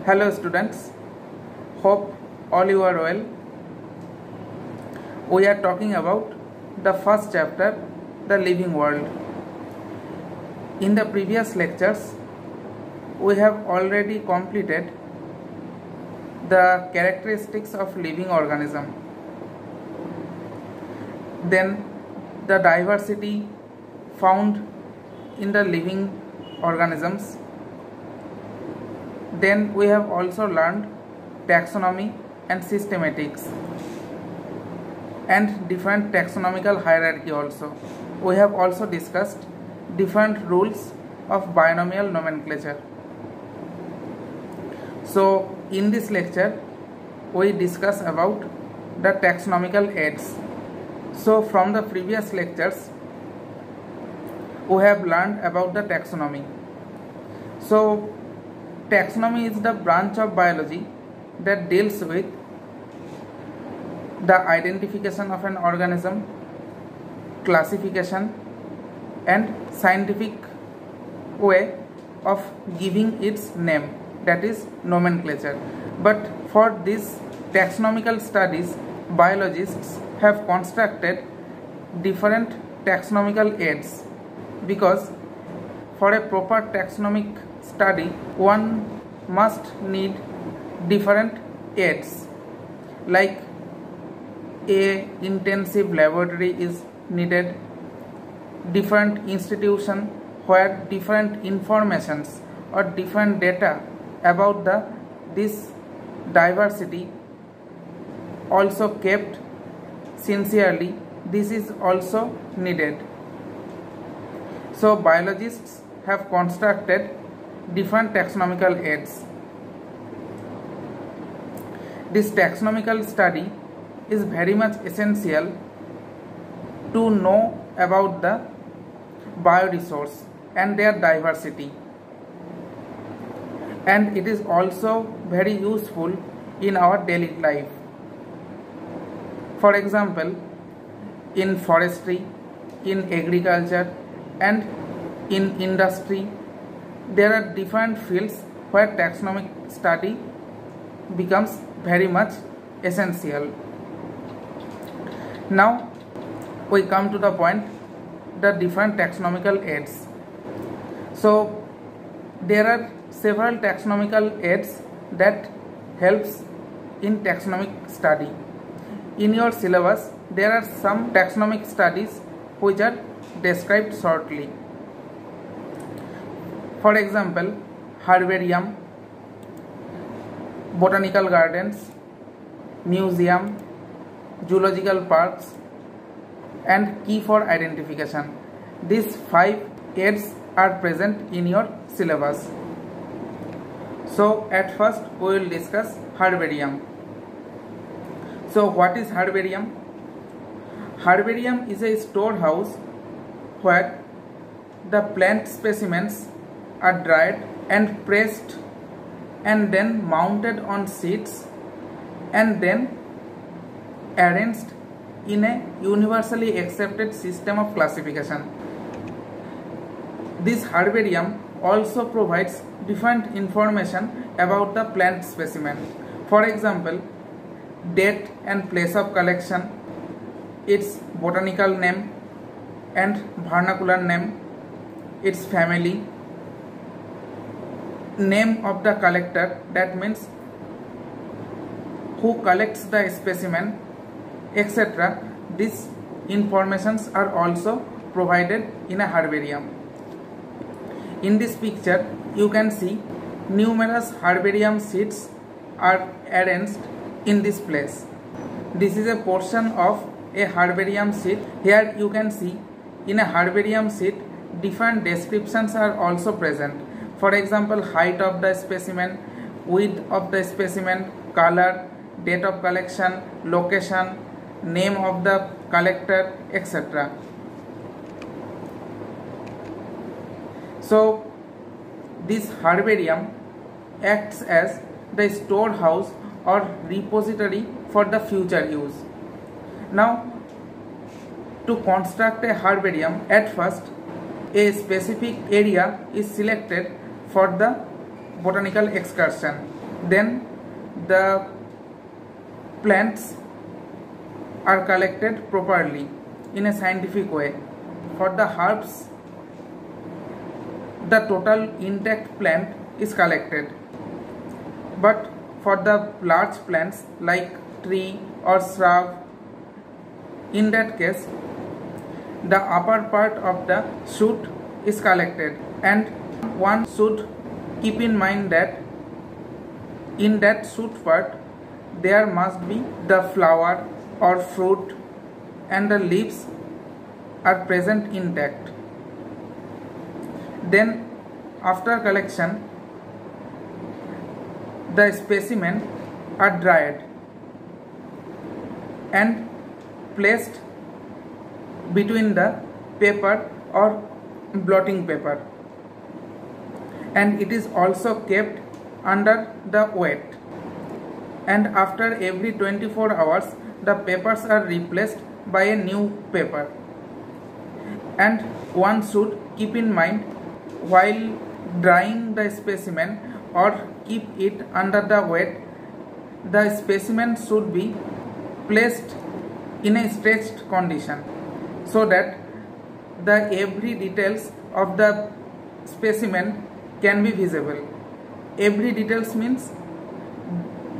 Hello students, hope all you are well. We are talking about the first chapter, the living world. In the previous lectures, we have already completed the characteristics of living organism. Then the diversity found in the living organisms. Then we have also learned taxonomy and systematics and different taxonomical hierarchy also. We have also discussed different rules of binomial nomenclature. So in this lecture we discuss about the taxonomical aids. So from the previous lectures we have learned about the taxonomy. So taxonomy is the branch of biology that deals with the identification of an organism, classification and scientific way of giving its name, that is nomenclature. But for these taxonomical studies, biologists have constructed different taxonomical aids, because for a proper taxonomic study one must need different aids, like a intensive laboratory is needed, different institution where different informations or different data about this diversity also kept sincerely, this is also needed. So biologists have constructed different taxonomical aids. This taxonomical study is very much essential to know about the bioresource and their diversity, and it is also very useful in our daily life. For example, in forestry, in agriculture and in industry, there are different fields where taxonomic study becomes very much essential. Now we come to the point, the different taxonomical aids. So there are several taxonomical aids that helps in taxonomic study. In your syllabus there are some taxonomic studies which are described shortly. For example, herbarium, botanical gardens, museum, zoological parks and key for identification. These 5 aids are present in your syllabus. So at first we will discuss herbarium. So what is herbarium? Herbarium is a storehouse where the plant specimens are dried and pressed and then mounted on sheets and then arranged in a universally accepted system of classification. This herbarium also provides different information about the plant specimen. For example, date and place of collection, its botanical name and vernacular name, its family, name of the collector, that means who collects the specimen, etc. These informations are also provided in a herbarium. In this picture you can see numerous herbarium sheets are arranged in this place. This is a portion of a herbarium sheet. Here you can see in a herbarium sheet different descriptions are also present. For example, height of the specimen, width of the specimen, color, date of collection, location, name of the collector, etc. So this herbarium acts as the storehouse or repository for the future use. Now to construct a herbarium, at first a specific area is selected for the botanical excursion. Then the plants are collected properly in a scientific way. For the herbs, the total intact plant is collected, but for the large plants like tree or shrub, in that case the upper part of the shoot is collected, and one should keep in mind that in that shoot part there must be the flower or fruit and the leaves are present intact. Then after collection, the specimen are dried and placed between the paper or blotting paper, and it is also kept under the wet, and after every 24 hours the papers are replaced by a new paper. And one should keep in mind while drying the specimen or keep it under the wet, the specimen should be placed in a stretched condition so that the every details of the specimen can be visible. Every details means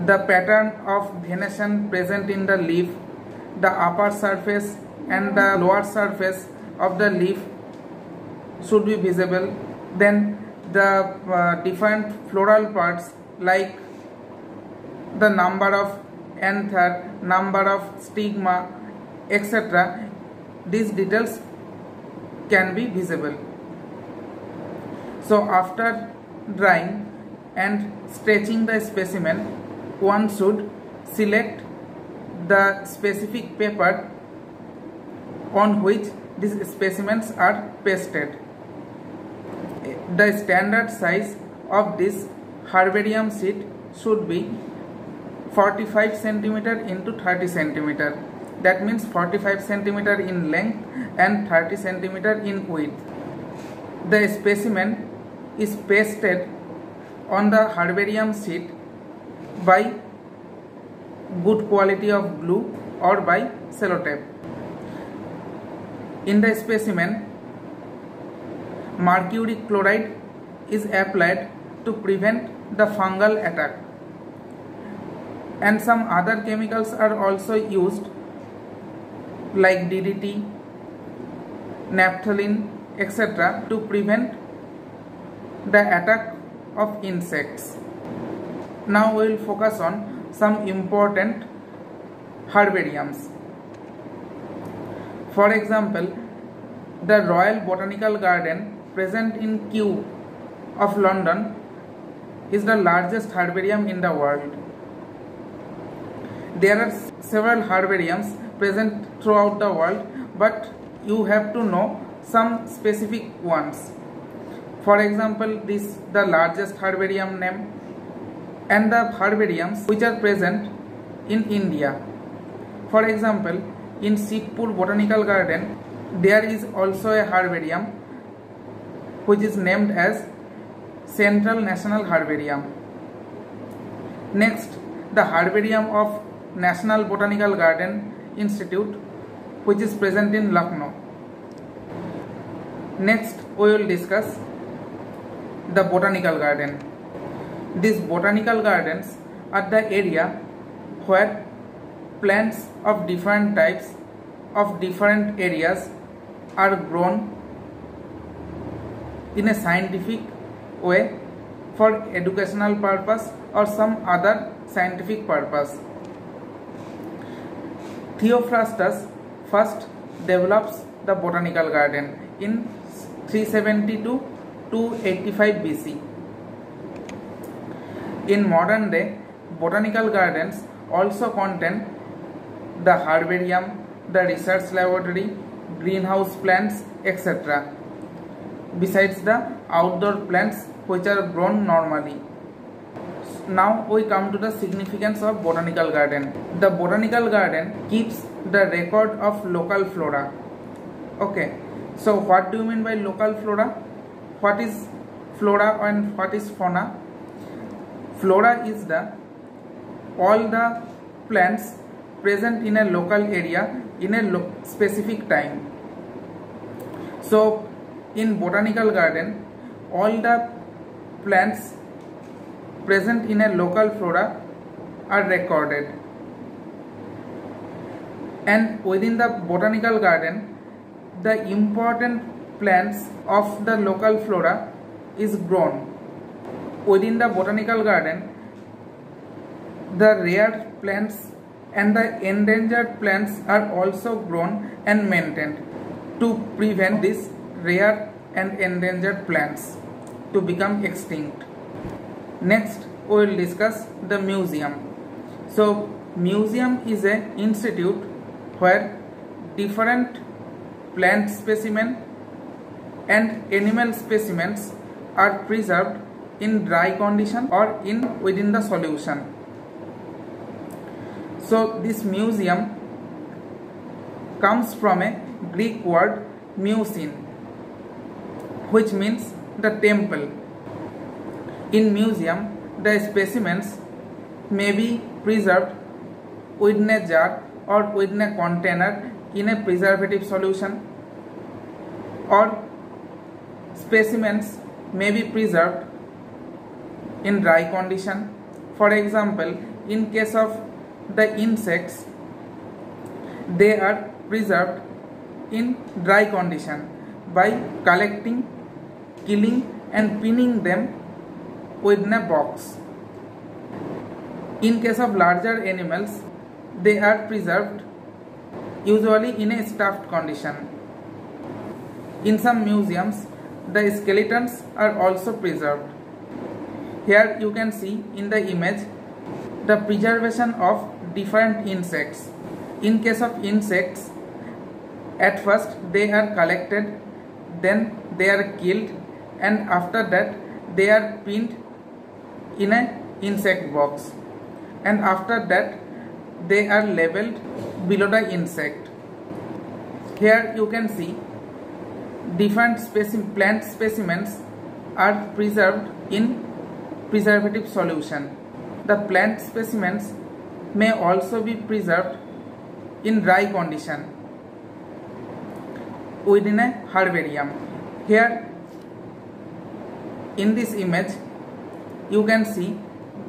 the pattern of venation present in the leaf, the upper surface and the lower surface of the leaf should be visible. Then the different floral parts like the number of anther, number of stigma, etc. These details can be visible. So after drying and stretching the specimen, one should select the specific paper on which these specimens are pasted. The standard size of this herbarium sheet should be 45 cm into 30 cm. That means 45 cm in length and 30 cm in width. The specimen is pasted on the herbarium sheet by good quality of glue or by sellotape. In the specimen, mercury chloride is applied to prevent the fungal attack, and some other chemicals are also used like DDT, naphthalene, etc. to prevent the attack of insects. Now we will focus on some important herbariums. For example, the Royal Botanical Garden present in Kew of London is the largest herbarium in the world. There are several herbariums present throughout the world, but you have to know some specific ones. For example, this is the largest herbarium name, and the herbariums which are present in India. For example, in Shivpur Botanical Garden, there is also a herbarium which is named as Central National Herbarium. Next, the herbarium of National Botanical Garden Institute, which is present in Lucknow. Next, we will discuss the botanical garden. These botanical gardens are the area where plants of different types of different areas are grown in a scientific way for educational purpose or some other scientific purpose. Theophrastus first develops the botanical garden in 370 to 285 BC. In modern day, botanical gardens also contain the herbarium, the research laboratory, greenhouse plants, etc. besides the outdoor plants which are grown normally. Now we come to the significance of botanical garden. The botanical garden keeps the record of local flora. Okay, so what do you mean by local flora? What is flora and what is fauna? Flora is all the plants present in a local area in a specific time. So in botanical garden, all the plants present in a local flora are recorded, and within the botanical garden, the important plants of the local flora is grown. Within the botanical garden, the rare plants and the endangered plants are also grown and maintained to prevent these rare and endangered plants to become extinct. Next, we will discuss the museum. So, museum is an institute where different plant specimens and animal specimens are preserved in dry condition or within the solution. So this museum comes from a Greek word musein, which means the temple. In museum, the specimens may be preserved within a jar or within a container in a preservative solution, or specimens may be preserved in dry condition. For example, in case of the insects, they are preserved in dry condition by collecting, killing and pinning them within a box. In case of larger animals, they are preserved usually in a stuffed condition. In some museums, the skeletons are also preserved. Here you can see in the image the preservation of different insects. In case of insects, at first they are collected, then they are killed, and after that they are pinned in an insect box, and after that they are labeled below the insect. Here you can see different plant specimens are preserved in preservative solution. The plant specimens may also be preserved in dry condition within a herbarium. Here in this image you can see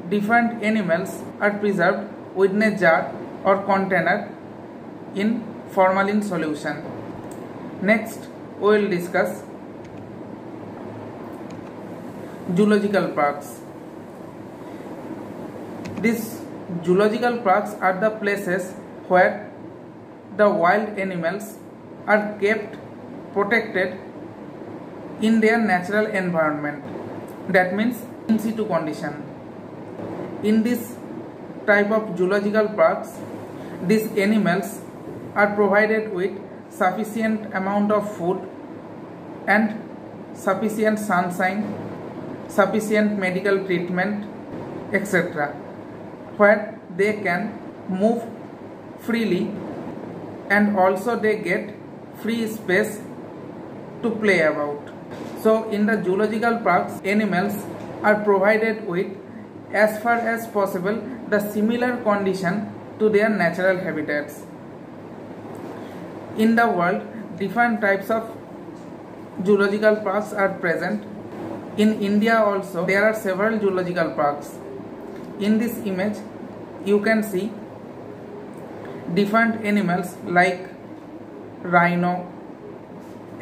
different animals are preserved within a jar or container in formalin solution. Next, we will discuss zoological parks. These zoological parks are the places where the wild animals are kept protected in their natural environment. That means in situ condition. In this type of zoological parks, these animals are provided with sufficient amount of food and sufficient sunshine, sufficient medical treatment, etc., where they can move freely, and also they get free space to play about. So in the zoological parks, animals are provided with, as far as possible, the similar condition to their natural habitats. In the world, different types of zoological parks are present. In India also, there are several zoological parks. In this image, you can see different animals like rhino,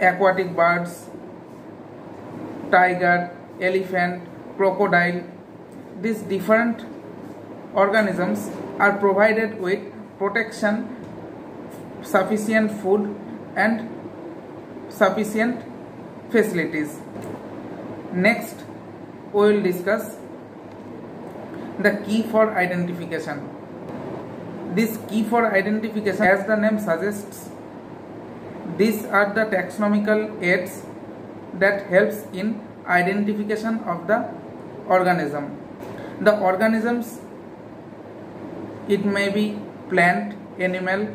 aquatic birds, tiger, elephant, crocodile. These different organisms are provided with protection, sufficient food and sufficient facilities. Next, we will discuss the key for identification. This key for identification, as the name suggests, these are the taxonomical aids that helps in identification of the organism. The organisms, it may be plant, animal,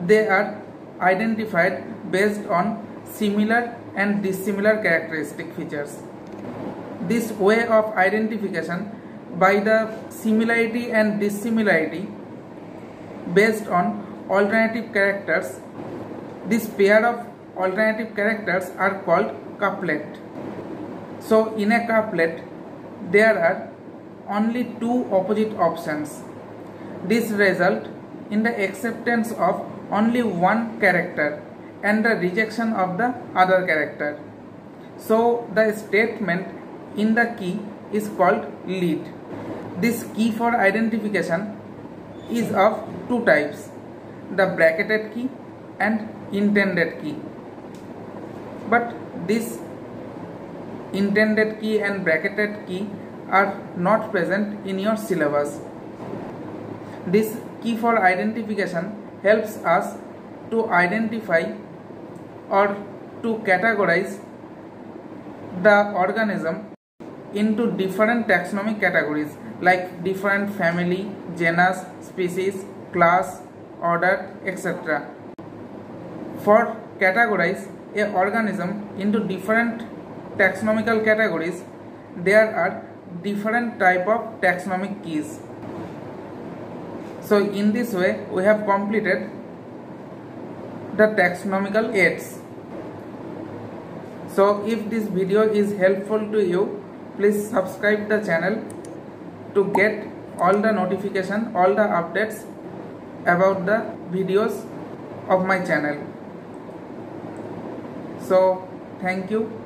they are identified based on similar and dissimilar characteristic features. This way of identification by the similarity and dissimilarity based on alternative characters. This pair of alternative characters are called couplet. So in a couplet there are only two opposite options. This result in the acceptance of only one character and the rejection of the other character. So the statement in the key is called lead. This key for identification is of two types, the bracketed key and intended key. But this intended key and bracketed key are not present in your syllabus. This key for identification helps us to identify or to categorize the organism into different taxonomic categories like different family, genus, species, class, order, etc. For categorize a organism into different taxonomical categories, there are different type of taxonomic keys. So in this way we have completed the taxonomical aids. So if this video is helpful to you, please subscribe the channel to get all the notification, all the updates about the videos of my channel. So thank you.